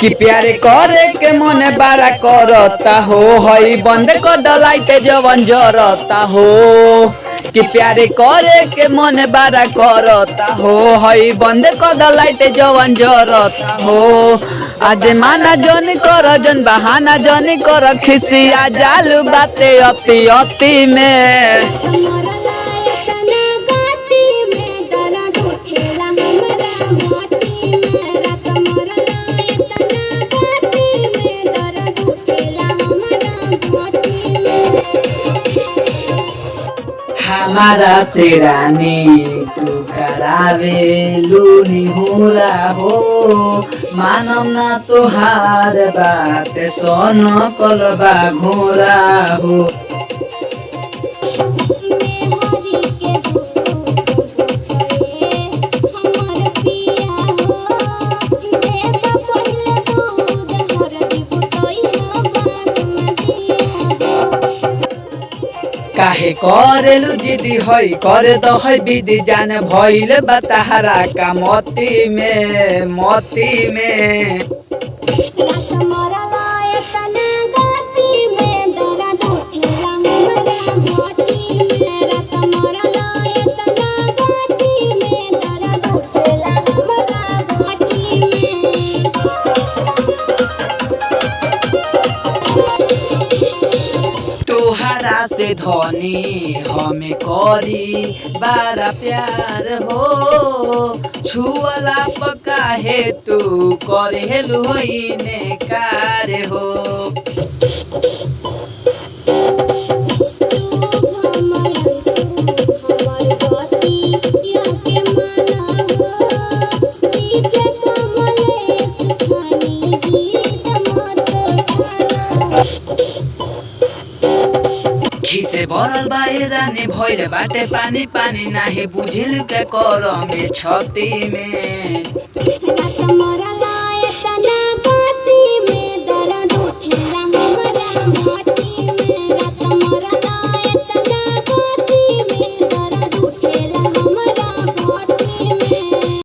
कि प्यारे करे के मन बारा करता हो हई बंद कर द लाइट जवन जरता हो। कि प्यारे करे के मन बारा करता हो हई बंद कर द लाइट जवन जरता हो। आज माना जन कर जन बहाना जन कर खिसिया जालू बाते अति अति में। हमारा से रानी तू करावे लूनी होला हो। मानव ना तोहार बात सोन कलबा घोरा हो। काहे करेलु जिदी हई करे तो हई विधि जान भइल बताहरा का मोती में। तोहरा से धनी हमें करी बारा प्यार हो। छुअला पका है तू करेलु होइने कार हो। खिसे भरल बाहिरानी भइल बाटे पानी पानी नाही बुझिल के कर में छती में।